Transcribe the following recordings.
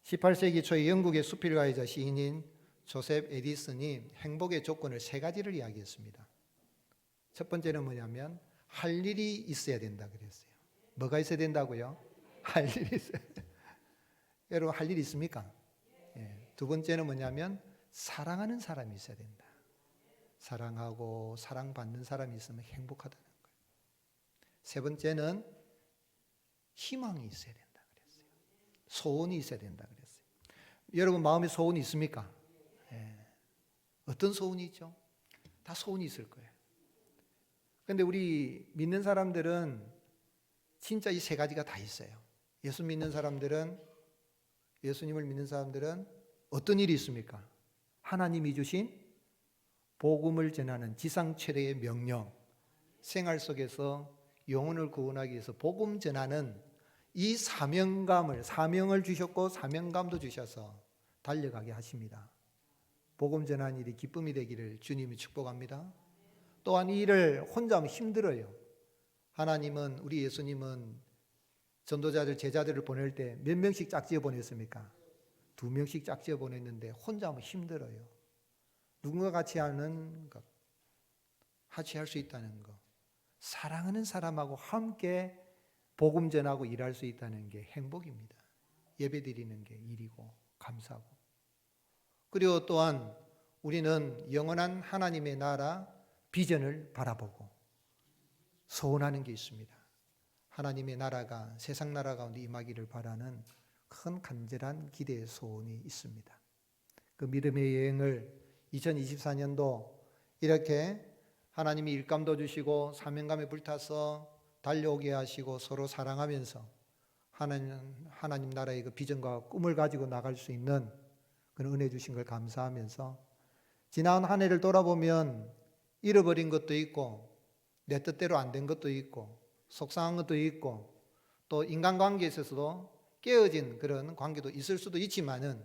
18세기 초에 영국의 수필가이자 시인인 조셉 에디슨이 행복의 조건을 세 가지를 이야기했습니다. 첫 번째는 뭐냐면 할 일이 있어야 된다 그랬어요. 뭐가 있어야 된다고요? 할 일이 있어야 돼요. 여러분 할 일이 있습니까? 두 번째는 뭐냐면 사랑하는 사람이 있어야 된다. 사랑하고 사랑받는 사람이 있으면 행복하다는 거예요. 세 번째는 희망이 있어야 된다 그랬어요. 소원이 있어야 된다 그랬어요. 여러분 마음에 소원이 있습니까? 어떤 소원이 있죠? 다 소원이 있을 거예요. 그런데 우리 믿는 사람들은 진짜 이 세 가지가 다 있어요. 예수님을 믿는 사람들은 어떤 일이 있습니까? 하나님이 주신 복음을 전하는 지상 최대의 명령, 생활 속에서 영혼을 구원하기 위해서 복음 전하는 이 사명을 주셨고 사명감도 주셔서 달려가게 하십니다. 복음 전하는 일이 기쁨이 되기를 주님이 축복합니다. 또한 이 일을 혼자 하면 힘들어요. 우리 예수님은 전도자들, 제자들을 보낼 때 몇 명씩 짝지어 보냈습니까? 2명씩 짝지어 보냈는데 혼자 하면 힘들어요. 누군가 같이 하는 것, 같이 할 수 있다는 것, 사랑하는 사람하고 함께 복음 전하고 일할 수 있다는 게 행복입니다. 예배 드리는 게 일이고 감사하고. 그리고 또한 우리는 영원한 하나님의 나라 비전을 바라보고 소원하는 게 있습니다. 하나님의 나라가 세상 나라 가운데 임하기를 바라는 큰 간절한 기대의 소원이 있습니다. 그 믿음의 여행을 2024년도 이렇게 하나님이 일감도 주시고 사명감에 불타서 달려오게 하시고 서로 사랑하면서 하나님 나라의 그 비전과 꿈을 가지고 나갈 수 있는 그런 은혜 주신 걸 감사하면서 지난 한 해를 돌아보면 잃어버린 것도 있고 내 뜻대로 안 된 것도 있고 속상한 것도 있고 또 인간관계에 있어서도 깨어진 그런 관계도 있을 수도 있지만은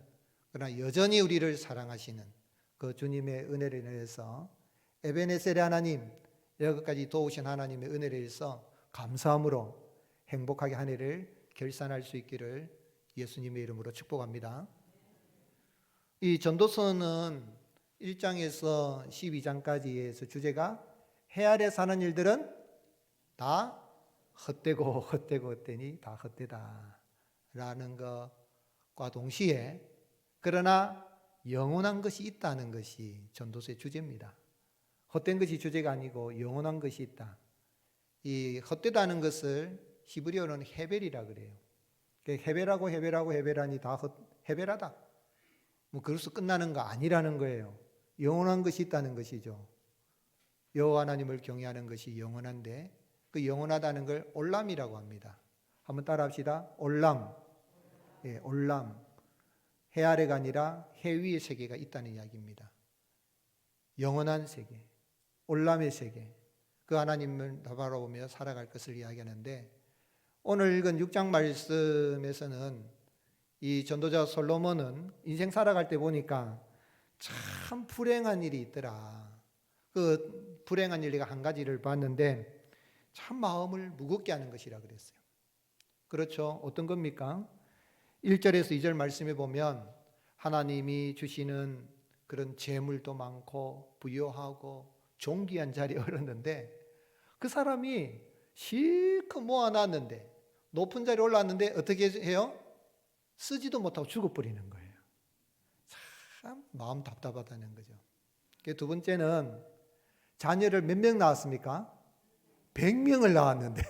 그러나 여전히 우리를 사랑하시는 그 주님의 은혜를 인해서 에베네셀의 하나님, 여기까지 도우신 하나님의 은혜를 인해서 감사함으로 행복하게 한 해를 결산할 수 있기를 예수님의 이름으로 축복합니다. 이 전도서는 1장에서 12장까지에서 주제가 해 아래 사는 일들은 다 헛되니 다 헛되다 라는 것과 동시에 그러나 영원한 것이 있다는 것이 전도서의 주제입니다. 헛된 것이 주제가 아니고 영원한 것이 있다. 이 헛되다는 것을 히브리어로는 헤벨이라 그래요. 헤벨하니 다 헤벨하다. 뭐 그래서 끝나는 거 아니라는 거예요. 영원한 것이 있다는 것이죠. 여호와 하나님을 경외하는 것이 영원한데 그 영원하다는 걸 올람이라고 합니다. 한번 따라합시다. 올람. 올람. 해 아래가 아니라 해 위의 세계가 있다는 이야기입니다. 영원한 세계, 올람의 세계, 그 하나님을 바라보며 살아갈 것을 이야기하는데 오늘 읽은 6장 말씀에서는 이 전도자 솔로몬은 인생 살아갈 때 보니까 참 불행한 일이 있더라. 그 불행한 일 내가 한 가지를 봤는데 참 마음을 무겁게 하는 것이라 그랬어요. 그렇죠? 어떤 겁니까? 1절에서 2절 말씀에 보면 하나님이 주시는 그런 재물도 많고 부유하고 존귀한 자리에 얻었는데 그 사람이 실컷 모아놨는데 높은 자리에 올랐는데 어떻게 해요? 쓰지도 못하고 죽어버리는 거예요. 참 마음 답답하다는 거죠. 두 번째는 자녀를 몇 명 낳았습니까? 100명을 낳았는데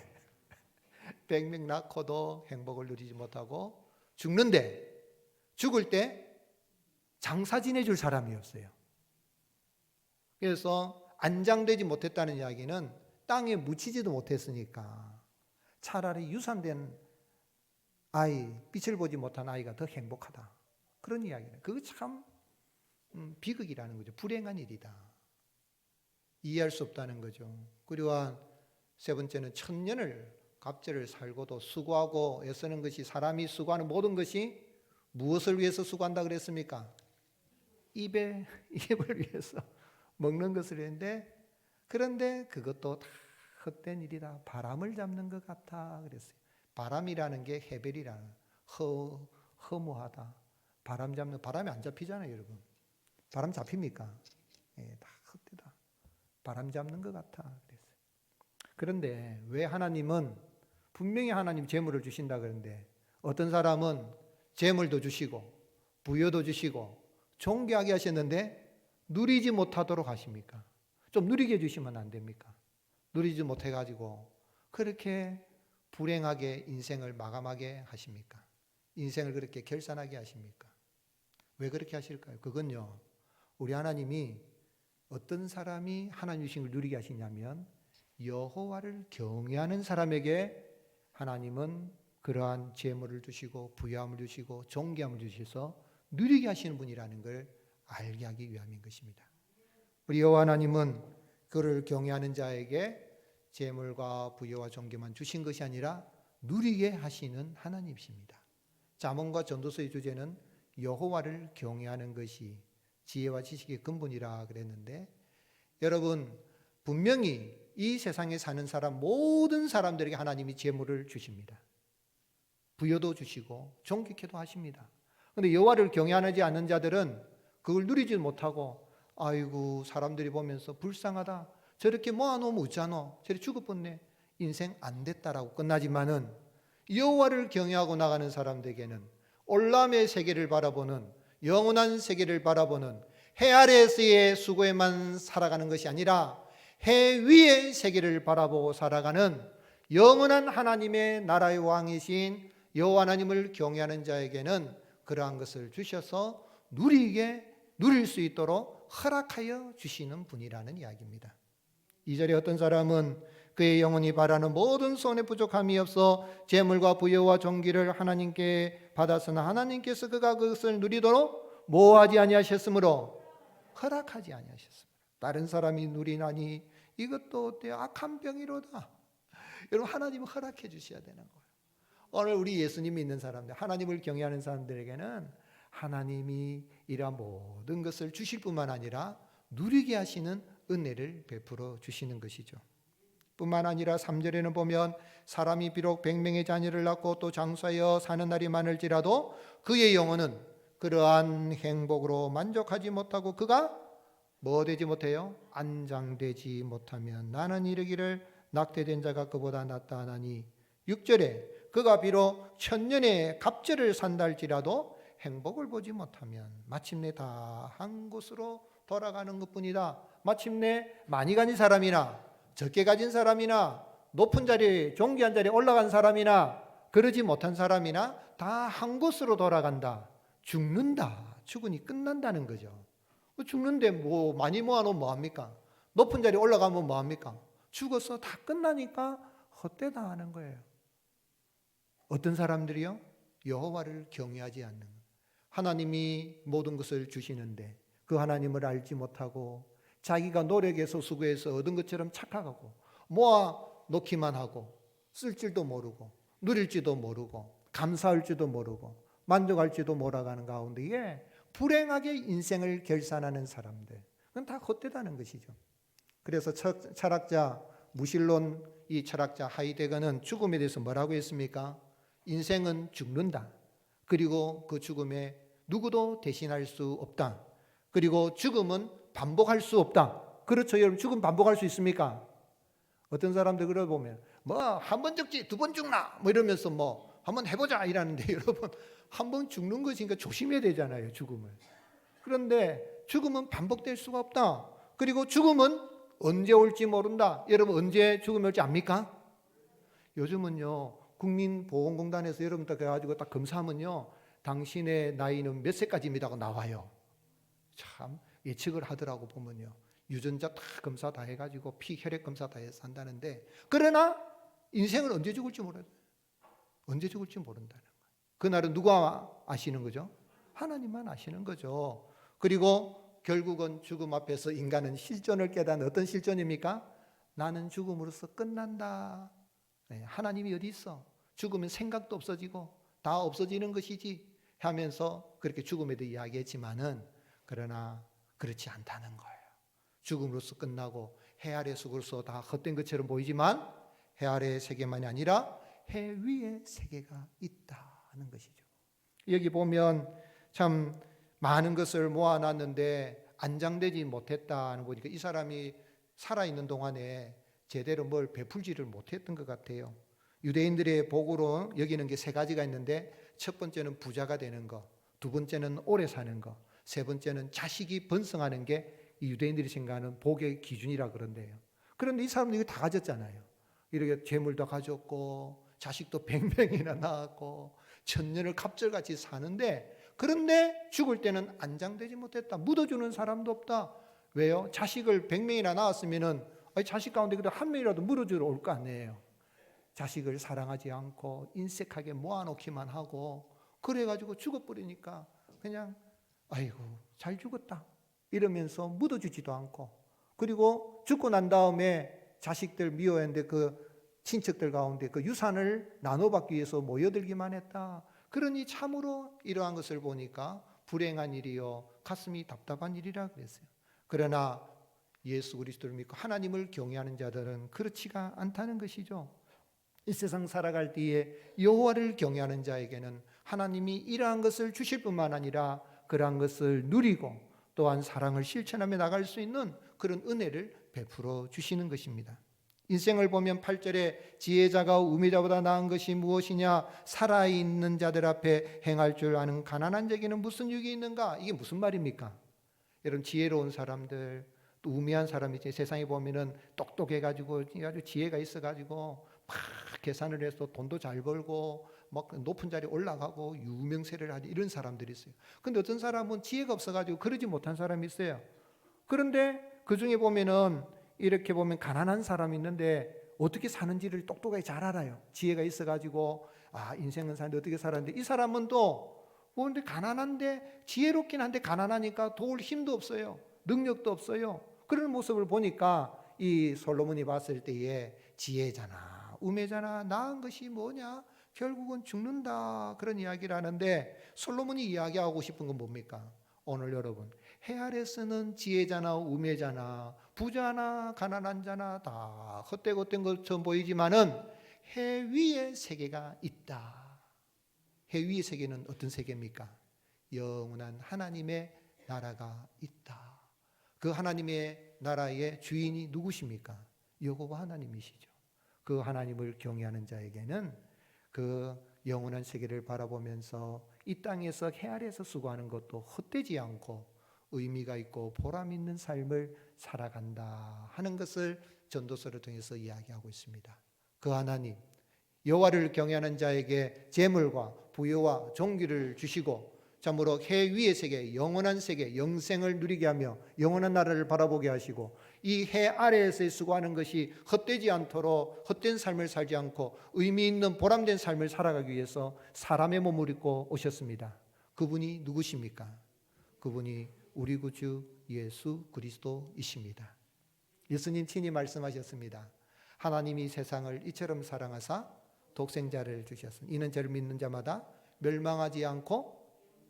100명 낳고도 행복을 누리지 못하고 죽는데 죽을 때 장사 지내줄 사람이 없어요. 그래서 안장되지 못했다는 이야기는 땅에 묻히지도 못했으니까 차라리 유산된 아이, 빛을 보지 못한 아이가 더 행복하다. 그런 이야기는 그거 참 비극이라는 거죠. 불행한 일이다. 이해할 수 없다는 거죠. 그리고 세 번째는 천년을 갑절을 살고도 수고하고 애쓰는 것이 사람이 수고하는 모든 것이 무엇을 위해서 수고한다 그랬습니까? 입을 위해서 먹는 것을 했는데 그런데 그것도 다 헛된 일이다. 바람을 잡는 것 같아 그랬어요. 바람이라는 게 헤벨이라는 허무하다. 바람이 안 잡히잖아요, 여러분. 바람 잡힙니까? 예, 다 헛되다. 바람 잡는 것 같아. 그랬어요. 그런데 왜 하나님은 분명히 하나님 재물을 주신다 그러는데 어떤 사람은 재물도 주시고 부여도 주시고 존귀하게 하셨는데 누리지 못하도록 하십니까? 좀 누리게 해주시면 안 됩니까? 누리지 못해가지고 그렇게 불행하게 인생을 마감하게 하십니까? 인생을 그렇게 결산하게 하십니까? 왜 그렇게 하실까요? 그건요, 우리 하나님이 어떤 사람이 하나님 주신 걸 누리게 하시냐면 여호와를 경외하는 사람에게 하나님은 그러한 재물을 주시고 부유함을 주시고 존귀함을 주셔서 누리게 하시는 분이라는 걸 알게 하기 위함인 것입니다. 우리 여호와 하나님은 그를 경외하는 자에게 재물과 부유와 존귀만 주신 것이 아니라 누리게 하시는 하나님이십니다. 잠언과 전도서의 주제는 여호와를 경외하는 것이 지혜와 지식의 근본이라 그랬는데 여러분 분명히 이 세상에 사는 사람 모든 사람들에게 하나님이 재물을 주십니다. 부여도 주시고 존귀케도 하십니다. 그런데 여호와를 경외하지 않는 자들은 그걸 누리지 못하고 아이고 사람들이 보면서 불쌍하다. 저렇게 모아놓으면 어쩌노? 저렇게 죽을 뻔네. 인생 안 됐다라고 끝나지만은 여호와를 경외하고 나가는 사람들에게는 올람의 세계를 바라보는 영원한 세계를 바라보는 해 아래에서의 수고에만 살아가는 것이 아니라 해 위의 세계를 바라보고 살아가는 영원한 하나님의 나라의 왕이신 여호와 하나님을 경외하는 자에게는 그러한 것을 주셔서 누릴 수 있도록 허락하여 주시는 분이라는 이야기입니다. 2절에 어떤 사람은 그의 영혼이 바라는 모든 소원에 부족함이 없어 재물과 부여와 존귀를 하나님께 받았으나 하나님께서 그가 그것을 누리도록 뭐하지 아니하셨으므로 허락하지 아니하셨습니다. 다른 사람이 누리나니 이것도 어때요? 악한 병이로다. 여러분 하나님은 허락해 주셔야 되는 거예요. 오늘 우리 예수님 믿는 사람들, 하나님을 경외하는 사람들에게는 하나님이 이러한 모든 것을 주실 뿐만 아니라 누리게 하시는 은혜를 베풀어 주시는 것이죠. 뿐만 아니라 3절에는 보면 사람이 비록 100명의 자녀를 낳고 또 장수하여 사는 날이 많을지라도 그의 영혼은 그러한 행복으로 만족하지 못하고 그가 뭐 되지 못해요? 안장되지 못하면 나는 이르기를 낙태된 자가 그보다 낫다 하나니 6절에 그가 비록 1000년의 갑절을 산다 할지라도 행복을 보지 못하면 마침내 다 한 곳으로 돌아가는 것뿐이다. 마침내 많이 가진 사람이나 적게 가진 사람이나 높은 자리에 존귀한 자리에 올라간 사람이나 그러지 못한 사람이나 다 한 곳으로 돌아간다. 죽는다. 죽으니 끝난다는 거죠. 죽는데 뭐 많이 모아놓으면 뭐합니까? 높은 자리에 올라가면 뭐합니까? 죽어서 다 끝나니까 헛되다 하는 거예요. 어떤 사람들이요? 여호와를 경외하지 않는 하나님이 모든 것을 주시는데 그 하나님을 알지 못하고 자기가 노력해서 수고해서 얻은 것처럼 착각하고 모아 놓기만 하고 쓸 줄도 모르고 누릴 줄도 모르고 감사할 줄도 모르고 만족할지도 몰아가는 가운데 이게 불행하게 인생을 결산하는 사람들 그건 다 헛되다는 것이죠. 그래서 철학자 무신론 이 철학자 하이데거는 죽음에 대해서 뭐라고 했습니까? 인생은 죽는다. 그리고 그 죽음에 누구도 대신할 수 없다. 그리고 죽음은 반복할 수 없다. 그렇죠 여러분, 죽음 반복할 수 있습니까? 어떤 사람들 그러 보면 뭐 한 번 죽지 두 번 죽나 뭐 이러면서 뭐 한번 해보자 이러는데 여러분 한 번 죽는 것이니까 조심해야 되잖아요 죽음을. 그런데 죽음은 반복될 수가 없다. 그리고 죽음은 언제 올지 모른다. 여러분 언제 죽음이 올지 압니까? 요즘은요 국민보건공단에서 여러분들 가가지고 딱 검사하면요 당신의 나이는 몇 세까지입니다고 나와요. 참 예측을 하더라고 보면요. 유전자 다 검사 다 해가지고 피 혈액 검사 다 해서 한다는데 그러나 인생은 언제 죽을지 몰라요. 언제 죽을지 모른다는 거예요. 그날은 누가 아시는 거죠? 하나님만 아시는 거죠. 그리고 결국은 죽음 앞에서 인간은 실존을 깨닫는 어떤 실존입니까? 나는 죽음으로써 끝난다. 하나님이 어디 있어? 죽으면 생각도 없어지고 다 없어지는 것이지 하면서 그렇게 죽음에 대해 이야기했지만은 그러나 그렇지 않다는 거예요. 죽음으로써 끝나고 해 아래 속으로서 다 헛된 것처럼 보이지만 해 아래의 세계만이 아니라 해 위의 세계가 있다는 것이죠. 여기 보면 참 많은 것을 모아놨는데 안장되지 못했다는 보니까 이 사람이 살아있는 동안에 제대로 뭘 베풀지를 못했던 것 같아요. 유대인들의 복으로 여기는 게 세 가지가 있는데 첫 번째는 부자가 되는 거, 두 번째는 오래 사는 거, 세 번째는 자식이 번성하는 게 이 유대인들이 생각하는 복의 기준이라 그런데요. 그런데 이 사람들이 이거 다 가졌잖아요. 이렇게 재물도 가졌고 자식도 100명이나 낳았고 천년을 갑절같이 사는데, 그런데 죽을 때는 안장되지 못했다. 묻어주는 사람도 없다. 왜요? 자식을 100명이나 낳았으면은 자식 가운데 그래도 한 명이라도 물어주러 올 거 아니에요. 자식을 사랑하지 않고 인색하게 모아놓기만 하고 그래가지고 죽어버리니까 그냥 아이고 잘 죽었다 이러면서 묻어주지도 않고, 그리고 죽고 난 다음에 자식들 미워했는데 그 친척들 가운데 그 유산을 나눠받기 위해서 모여들기만 했다. 그러니 참으로 이러한 것을 보니까 불행한 일이요 가슴이 답답한 일이라 그랬어요. 그러나 예수 그리스도를 믿고 하나님을 경외하는 자들은 그렇지가 않다는 것이죠. 이 세상 살아갈 때에 여호와를 경외하는 자에게는 하나님이 이러한 것을 주실 뿐만 아니라 그러한 것을 누리고 또한 사랑을 실천하며 나갈 수 있는 그런 은혜를 베풀어 주시는 것입니다. 인생을 보면 8절에 지혜자가 우매자보다 나은 것이 무엇이냐, 살아있는 자들 앞에 행할 줄 아는 가난한 자에게는 무슨 유익이 있는가. 이게 무슨 말입니까? 여러분, 지혜로운 사람들, 또 우매한 사람이 세상에 보면은 똑똑해가지고 아주 지혜가 있어가지고 막 계산을 해서 돈도 잘 벌고 막 높은 자리에 올라가고 유명세를 하지, 이런 사람들이 있어요. 근데 어떤 사람은 지혜가 없어가지고 그러지 못한 사람이 있어요. 그런데 그 중에 보면은 이렇게 보면 가난한 사람이 있는데 어떻게 사는지를 똑똑하게 잘 알아요. 지혜가 있어가지고 인생은 사는데 어떻게 살았는데, 이 사람은 또 근데 가난한데 지혜롭긴 한데 가난하니까 도울 힘도 없어요. 능력도 없어요. 그런 모습을 보니까 이 솔로몬이 봤을 때에 지혜잖아, 우매잖아, 나은 것이 뭐냐, 결국은 죽는다, 그런 이야기를 하는데, 솔로몬이 이야기하고 싶은 건 뭡니까? 오늘 여러분, 해 아래서는 지혜자나 우매자나 부자나 가난한 자나 다 헛되고 헛된 것처럼 보이지만은 해 위에 세계가 있다. 해 위의 세계는 어떤 세계입니까? 영원한 하나님의 나라가 있다. 그 하나님의 나라의 주인이 누구십니까? 여호와 하나님이시죠. 그 하나님을 경외하는 자에게는 그 영원한 세계를 바라보면서 이 땅에서 해 아래에서 수고하는 것도 헛되지 않고 의미가 있고 보람 있는 삶을 살아간다 하는 것을 전도서를 통해서 이야기하고 있습니다. 그 하나님, 여호와를 경외하는 자에게 재물과 부여와 존귀를 주시고 참으로 해 위의 세계, 영원한 세계, 영생을 누리게 하며 영원한 나라를 바라보게 하시고, 이 해 아래에서 수고하는 것이 헛되지 않도록 헛된 삶을 살지 않고 의미 있는 보람된 삶을 살아가기 위해서 사람의 몸을 입고 오셨습니다. 그분이 누구십니까? 그분이 우리 구주 예수 그리스도이십니다. 예수님 친히 말씀하셨습니다. 하나님이 세상을 이처럼 사랑하사 독생자를 주셨습니다. 이는 저를 믿는 자마다 멸망하지 않고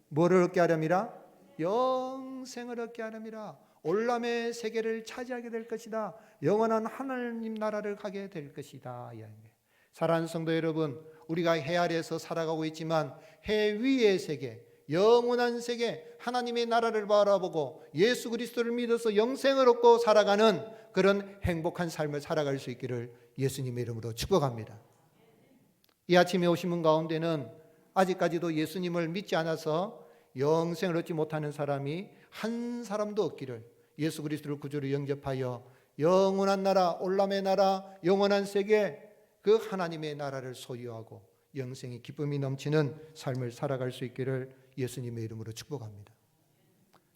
뭐를 얻게 하렵니라? 영생을 얻게 하렵니라. 올람의 세계를 차지하게 될 것이다. 영원한 하나님 나라를 가게 될 것이다. 사랑하는 성도 여러분, 우리가 해 아래에서 살아가고 있지만 해 위의 세계, 영원한 세계, 하나님의 나라를 바라보고 예수 그리스도를 믿어서 영생을 얻고 살아가는 그런 행복한 삶을 살아갈 수 있기를 예수님의 이름으로 축복합니다. 이 아침에 오신 분 가운데는 아직까지도 예수님을 믿지 않아서 영생을 얻지 못하는 사람이 한 사람도 없기를, 예수 그리스도를 구주로 영접하여 영원한 나라, 올람의 나라, 영원한 세계, 그 하나님의 나라를 소유하고 영생의 기쁨이 넘치는 삶을 살아갈 수 있기를 예수님의 이름으로 축복합니다.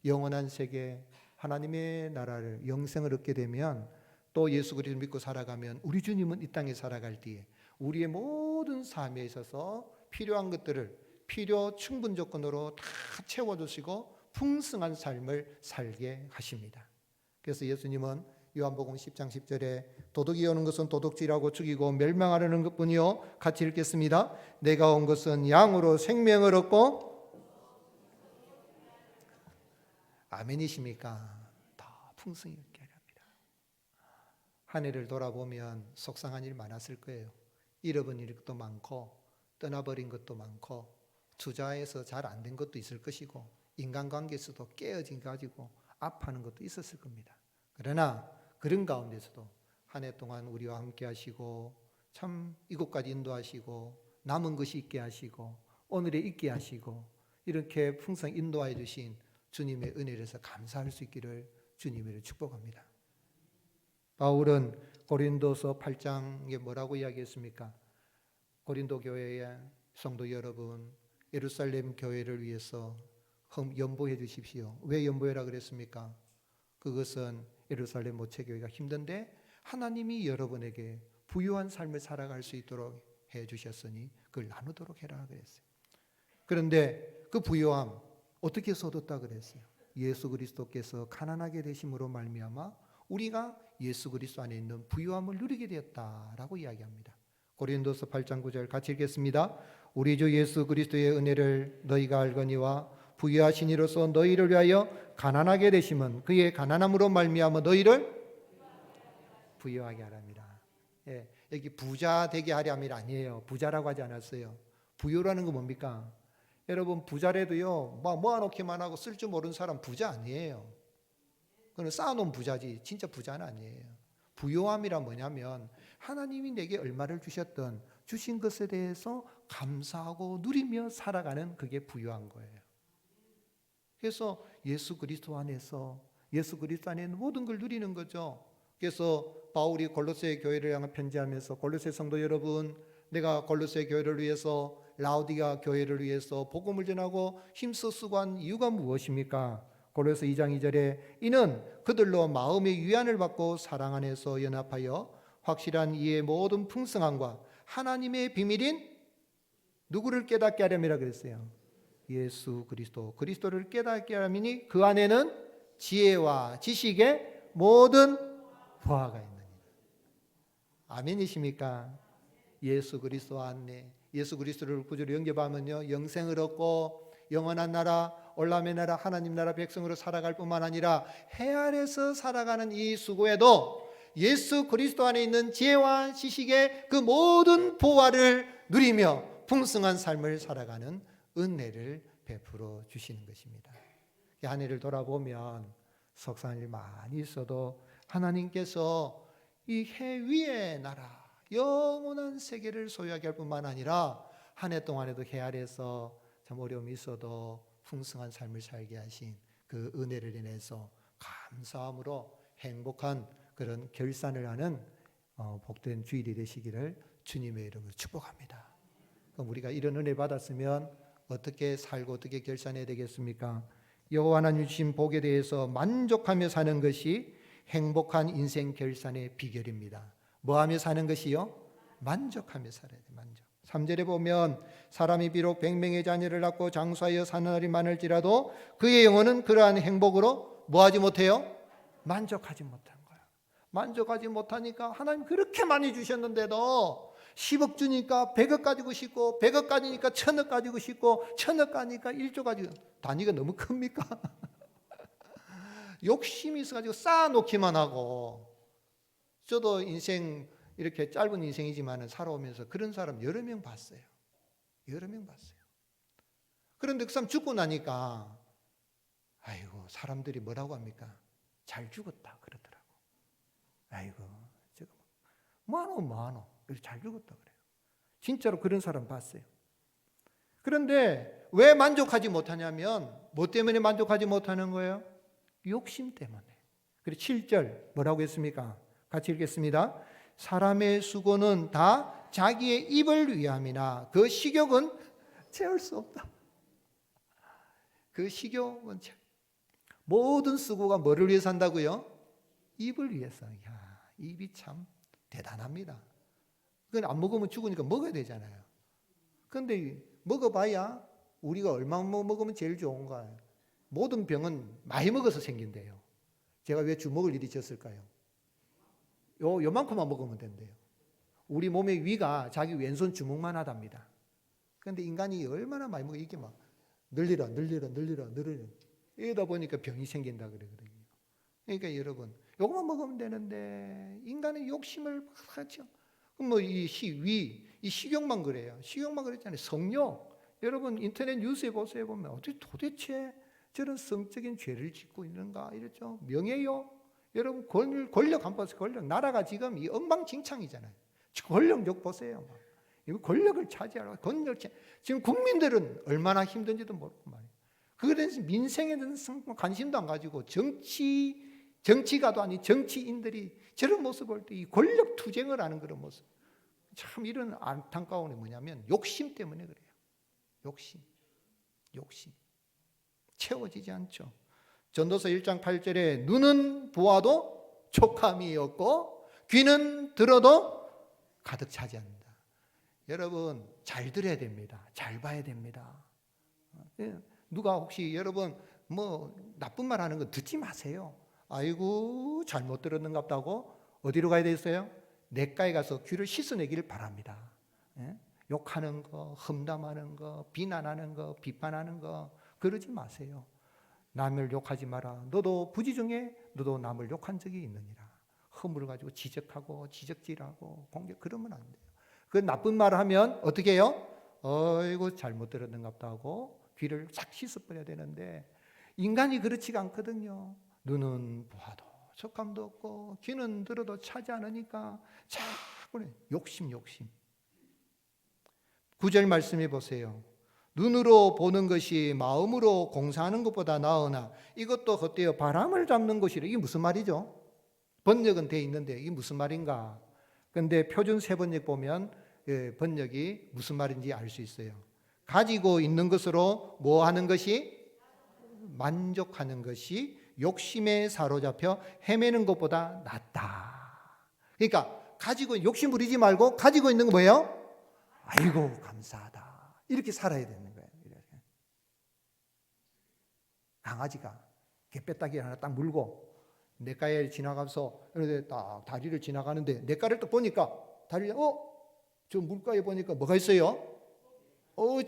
영원한 세계, 하나님의 나라를, 영생을 얻게 되면 또 예수 그리스도를 믿고 살아가면 우리 주님은 이 땅에 살아갈 때에 우리의 모든 삶에 있어서 필요한 것들을 필요 충분 조건으로 다 채워주시고 풍성한 삶을 살게 하십니다. 그래서 예수님은 요한복음 10장 10절에 도둑이 오는 것은 도둑질하고 죽이고 멸망하려는 것뿐이요, 같이 읽겠습니다. 내가 온 것은 양으로 생명을 얻고, 아멘이십니까? 더 풍성히 얻게 합니다. 한 해를 돌아보면 속상한 일 많았을 거예요. 잃어버린 것도 많고 떠나버린 것도 많고 투자해서 잘 안 된 것도 있을 것이고 인간관계에서도 깨어진 가지고 아파하는 것도 있었을 겁니다. 그러나 그런 가운데서도 한 해 동안 우리와 함께 하시고 참 이곳까지 인도하시고 남은 것이 있게 하시고 오늘에 있게 하시고 이렇게 풍성 인도하여 주신 주님의 은혜에서 감사할 수 있기를 주님을 축복합니다. 바울은 고린도서 8장에 뭐라고 이야기했습니까? 고린도 교회의 성도 여러분, 예루살렘 교회를 위해서 연보해 주십시오. 왜 연보해라 그랬습니까? 그것은 예루살렘 모체교회가 힘든데 하나님이 여러분에게 부유한 삶을 살아갈 수 있도록 해 주셨으니 그걸 나누도록 해라 그랬어요. 그런데 그 부유함 어떻게 얻었다 그랬어요? 예수 그리스도께서 가난하게 되심으로 말미암아 우리가 예수 그리스도 안에 있는 부유함을 누리게 되었다라고 이야기합니다. 고린도서 8장 9절 같이 읽겠습니다. 우리 주 예수 그리스도의 은혜를 너희가 알거니와 부유하신 이로서 너희를 위하여 가난하게 되심은 그의 가난함으로 말미암아 너희를 부유하게 하랍니다. 예, 여기 부자 되게 하려 함이 아니에요. 부자라고 하지 않았어요. 부유라는 건 뭡니까? 여러분 부자래도요 막 모아놓기만 하고 쓸 줄 모르는 사람 부자 아니에요. 그건 쌓아놓은 부자지 진짜 부자는 아니에요. 부요함이란 뭐냐면 하나님이 내게 얼마를 주셨던 주신 것에 대해서 감사하고 누리며 살아가는 그게 부유한 거예요. 그래서 예수 그리스도 안에서 예수 그리스도 안에 있는 모든 걸 누리는 거죠. 그래서 바울이 골로새 교회를 향해 편지하면서 골로새 성도 여러분, 내가 골로새 교회를 위해서 라오디가 교회를 위해서 복음을 전하고 힘써 수고한 이유가 무엇입니까? 골로새 2장 2절에 이는 그들로 마음의 위안을 받고 사랑 안에서 연합하여 확실한 이의 모든 풍성함과 하나님의 비밀인 누구를 깨닫게 하려니라 그랬어요. 예수 그리스도, 그리스도를 깨닫게 하려니 그 안에는 지혜와 지식의 모든 보화가 있느니라. 아멘이십니까? 예수 그리스도 안에 예수 그리스도를 구주로 영접하면요 영생을 얻고 영원한 나라 올라의 나라 하나님 나라 백성으로 살아갈 뿐만 아니라 해 아래서 살아가는 이 수고에도 예수 그리스도 안에 있는 지혜와 지식의 그 모든 보화를 누리며 풍성한 삶을 살아가는 은혜를 베풀어 주시는 것입니다. 한 해를 돌아보면 속상한 일 많이 있어도 하나님께서 이 해 위의 나라 영원한 세계를 소유하게 할 뿐만 아니라 한 해 동안에도 해 아래에서 참 어려움이 있어도 풍성한 삶을 살게 하신 그 은혜를 인해서 감사함으로 행복한 그런 결산을 하는 복된 주일이 되시기를 주님의 이름으로 축복합니다. 그럼 우리가 이런 은혜 받았으면 어떻게 살고 어떻게 결산해야 되겠습니까? 여호와 하나님 주신 복에 대해서 만족하며 사는 것이 행복한 인생 결산의 비결입니다. 뭐하며 사는 것이요? 만족하며 살아야 돼요. 만족. 3절에 보면 사람이 비록 100명의 자녀를 낳고 장수하여 사는 날이 많을지라도 그의 영혼은 그러한 행복으로 뭐하지 못해요? 만족하지 못한 거야. 만족하지 못하니까 하나님 그렇게 많이 주셨는데도 10억 주니까 100억 가지고 싶고 100억 가지니까 1000억 가지고 싶고 1000억 가니까 1조 가지고 단위가 너무 큽니까? 욕심이 있어가지고 쌓아놓기만 하고 저도 인생 이렇게 짧은 인생이지만 살아오면서 그런 사람 여러 명 봤어요. 여러 명 봤어요. 그런데 그 사람 죽고 나니까 아이고 사람들이 뭐라고 합니까? 잘 죽었다 그러더라고. 아이고 제가 뭐하노 잘 죽었다 그래요. 진짜로 그런 사람 봤어요. 그런데 왜 만족하지 못하냐면 뭐 때문에 만족하지 못하는 거예요? 욕심 때문에. 그리고 7절 뭐라고 했습니까? 같이 읽겠습니다. 사람의 수고는 다 자기의 입을 위함이나 그 식욕은 채울 수 없다. 그 식욕은 모든 수고가 뭐를 위해서 한다고요? 입을 위해서. 야, 입이 참 대단합니다. 그건 안 먹으면 죽으니까 먹어야 되잖아요. 그런데 먹어봐야 우리가 얼마나 먹으면 제일 좋은가? 모든 병은 많이 먹어서 생긴대요. 제가 왜 주먹을 이리 졌을까요? 요만큼만 먹으면 된대요. 우리 몸의 위가 자기 왼손 주먹만 하답니다. 그런데 인간이 얼마나 많이 먹어 이게 막 늘리라. 이러다 보니까 병이 생긴다 그러거든요. 그러니까 여러분, 요것만 먹으면 되는데 인간의 욕심을 막 하죠. 뭐 이 식욕만 그래요. 식욕만 그랬잖아요. 성욕. 여러분 인터넷 뉴스에 보세요. 보면 어떻게 도대체 저런 성적인 죄를 짓고 있는가 이랬죠. 명예요. 여러분 권력 한번 보세요. 권력 나라가 지금 이 엉망진창이잖아요. 권력욕 보세요. 이 권력을 차지하라. 지금 국민들은 얼마나 힘든지도 모르고 말이에요. 그거에 대해서 민생에 대해서 관심도 안 가지고 정치가도 아닌 정치인들이 저런 모습을 볼 때 이 권력 투쟁을 하는 그런 모습. 참 이런 안타까운 게 뭐냐면 욕심 때문에 그래요. 욕심. 채워지지 않죠. 전도서 1장 8절에 눈은 보아도 촉함이 없고 귀는 들어도 가득 차지 않는다. 여러분 잘 들어야 됩니다. 잘 봐야 됩니다. 누가 혹시 여러분 뭐 나쁜 말 하는 거 듣지 마세요. 아이고 잘못 들었는갑다고 어디로 가야 되겠어요? 내과에 가서 귀를 씻어내기를 바랍니다. 욕하는 거, 험담하는 거, 비난하는 거, 비판하는 거 그러지 마세요. 남을 욕하지 마라. 너도 부지중에 너도 남을 욕한 적이 있느니라. 허물을 가지고 지적하고 지적질하고 공격 그러면 안 돼요. 그 나쁜 말을 하면 어떻게 해요? 어이구 잘못 들었는갑다 하고 귀를 싹 씻어버려야 되는데 인간이 그렇지가 않거든요. 눈은 보아도 촉감도 없고 귀는 들어도 차지 않으니까 자꾸 욕심 9절 말씀해 보세요. 눈으로 보는 것이 마음으로 공사하는 것보다 나으나 이것도 헛되어 바람을 잡는 것이라. 이게 무슨 말이죠? 번역은 돼 있는데 이게 무슨 말인가? 그런데 표준 세번역 보면 번역이 무슨 말인지 알 수 있어요. 가지고 있는 것으로 뭐 하는 것이? 만족하는 것이 욕심에 사로잡혀 헤매는 것보다 낫다. 그러니까 가지고 욕심 부리지 말고 가지고 있는 거 뭐예요? 아이고 감사하다. 이렇게 살아야 되는 거예요. 강아지가 개뼈다귀 하나 딱 물고 냇가에 지나가서 딱 다리를 지나가는데 냇가를 또 보니까 다리에 저 물가에 보니까 뭐가 있어요?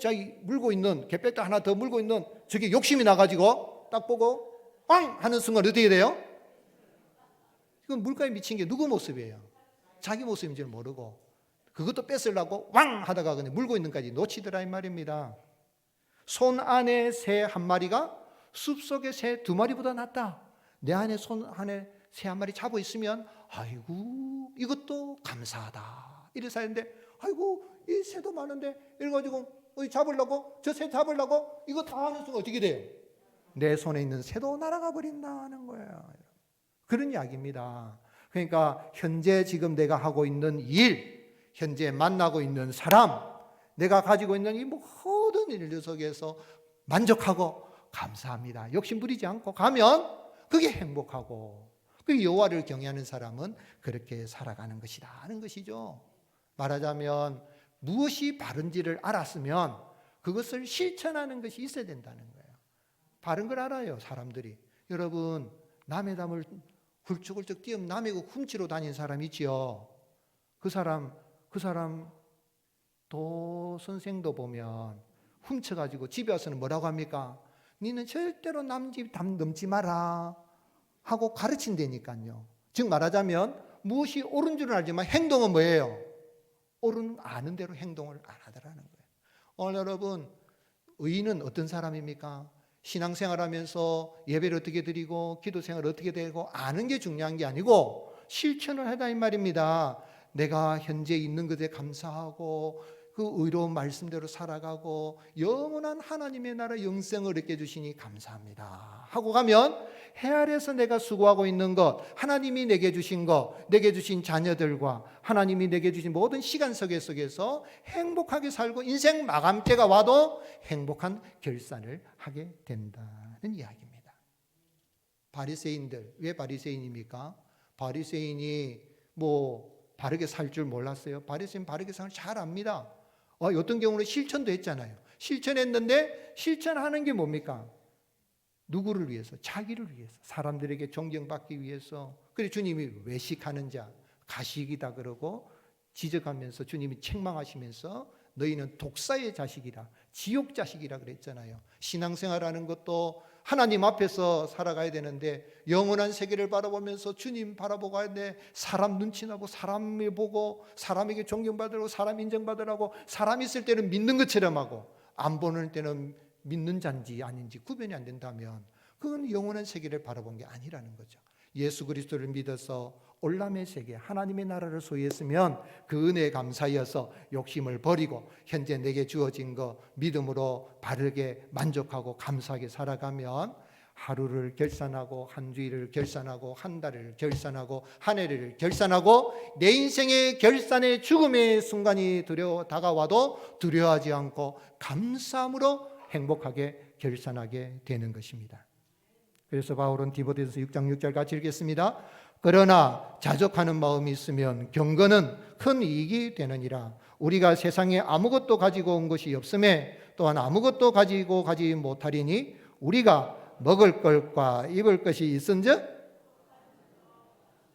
자기 물고 있는 개뼈다귀 하나 더 물고 있는 저게 욕심이 나가지고 딱 보고 빵 하는 순간 어떻게 돼요? 이건 물가에 미친 게 누구 모습이에요? 자기 모습인지 모르고 그것도 뺏으려고 왕 하다가 그냥 물고 있는 까지 놓치더라 이 말입니다. 손 안에 새 한 마리가 숲속의 새 두 마리보다 낫다. 내 안에 손 안에 새 한 마리 잡고 있으면 아이고 이것도 감사하다. 이래서 하는데 아이고 이 새도 많은데 이래가지고 잡으려고 저 새 잡으려고 이거 다 하는 순간 어떻게 돼요? 내 손에 있는 새도 날아가 버린다 하는 거예요. 그런 이야기입니다. 그러니까 현재 지금 내가 하고 있는 일, 현재 만나고 있는 사람, 내가 가지고 있는 이 모든 일 속에서 만족하고 감사합니다. 욕심 부리지 않고 가면 그게 행복하고 그 여호와를 경외하는 사람은 그렇게 살아가는 것이다 하는 것이죠. 말하자면 무엇이 바른지를 알았으면 그것을 실천하는 것이 있어야 된다는 거예요. 바른 걸 알아요 사람들이. 여러분 남의 담을 훌쩍훌쩍 뛰어 남의 거 훔치러 다니는 사람 있지요. 그 사람 선생도 보면 훔쳐가지고 집에 와서는 뭐라고 합니까? 니는 절대로 남 집 담 넘지 마라 하고 가르친다니까요. 즉 말하자면 무엇이 옳은 줄은 알지만 행동은 뭐예요? 아는 대로 행동을 안 하더라는 거예요. 오늘 여러분 의인은 어떤 사람입니까? 신앙생활하면서 예배를 어떻게 드리고 기도생활을 어떻게 되고 아는 게 중요한 게 아니고 실천을 하다 이 말입니다. 내가 현재 있는 것에 감사하고 그 의로운 말씀대로 살아가고 영원한 하나님의 나라 영생을 얻게 주시니 감사합니다 하고 가면 해 아래서 내가 수고하고 있는 것, 하나님이 내게 주신 것, 내게 주신 자녀들과 하나님이 내게 주신 모든 시간 속에서 행복하게 살고 인생 마감 때가 와도 행복한 결산을 하게 된다는 이야기입니다. 바리새인들, 왜 바리새인입니까? 바리새인이 바르게 살 줄 몰랐어요. 바리새인 바르게 사는 잘 압니다. 어떤 경우는 실천도 했잖아요. 실천했는데 실천하는 게 뭡니까? 누구를 위해서? 자기를 위해서. 사람들에게 존경받기 위해서. 그래 주님이 외식하는 자, 가식이다 그러고 지적하면서 주님이 책망하시면서 너희는 독사의 자식이라, 지옥 자식이라 그랬잖아요. 신앙생활하는 것도 하나님 앞에서 살아가야 되는데 영원한 세계를 바라보면서 주님 바라보고 가야 돼. 사람 눈치 나고 사람을 보고 사람에게 존경받으라고 사람 인정받으라고 사람 있을 때는 믿는 것처럼 하고 안 보는 때는 믿는 자인지 아닌지 구별이 안 된다면 그건 영원한 세계를 바라본 게 아니라는 거죠. 예수 그리스도를 믿어서 올람의 세계 하나님의 나라를 소유했으면 그 은혜에 감사하여서 욕심을 버리고 현재 내게 주어진 거 믿음으로 바르게 만족하고 감사하게 살아가면 하루를 결산하고 한 주일을 결산하고 한 달을 결산하고 한 해를 결산하고 내 인생의 결산의 죽음의 순간이 다가와도 두려워하지 않고 감사함으로 행복하게 결산하게 되는 것입니다. 그래서 바울은 디모데전서 6장 6절 같이 읽겠습니다. 그러나 자족하는 마음이 있으면 경건은 큰 이익이 되느니라. 우리가 세상에 아무것도 가지고 온 것이 없음에 또한 아무것도 가지고 가지 못하리니 우리가 먹을 것과 입을 것이 있은즉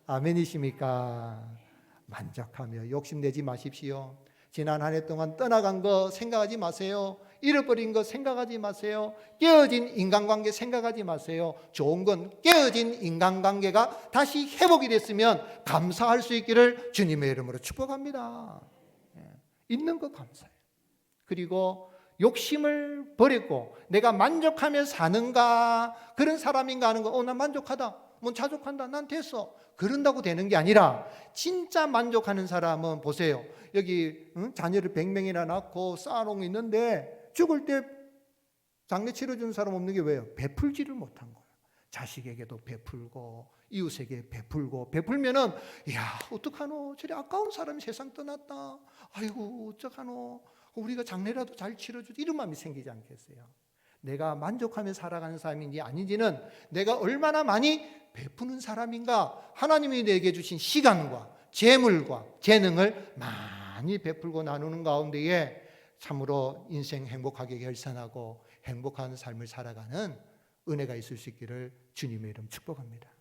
아멘이십니까? 만족하며 욕심내지 마십시오. 지난 한 해 동안 떠나간 거 생각하지 마세요. 잃어버린 거 생각하지 마세요. 깨어진 인간관계 생각하지 마세요. 좋은 건 깨어진 인간관계가 다시 회복이 됐으면 감사할 수 있기를 주님의 이름으로 축복합니다. 있는 거 감사해요. 그리고 욕심을 버리고 내가 만족하며 사는가 그런 사람인가 하는 거 난 만족하다. 뭐 자족한다. 난 됐어. 그런다고 되는 게 아니라 진짜 만족하는 사람은 보세요. 여기 자녀를 100명이나 낳고 쌓아놓은 게 있는데 죽을 때 장례 치러준 사람 없는 게 왜요? 베풀지를 못한 거예요. 자식에게도 베풀고 이웃에게 베풀고 베풀면은 야 어떡하노 저리 아까운 사람이 세상 떠났다. 아이고 어떡하노 우리가 장례라도 잘 치러주지 이런 마음이 생기지 않겠어요? 내가 만족하며 살아가는 사람인지 아닌지는 내가 얼마나 많이 베푸는 사람인가 하나님이 내게 주신 시간과 재물과 재능을 많이 베풀고 나누는 가운데에 참으로 인생 행복하게 결산하고 행복한 삶을 살아가는 은혜가 있을 수 있기를 주님의 이름 축복합니다.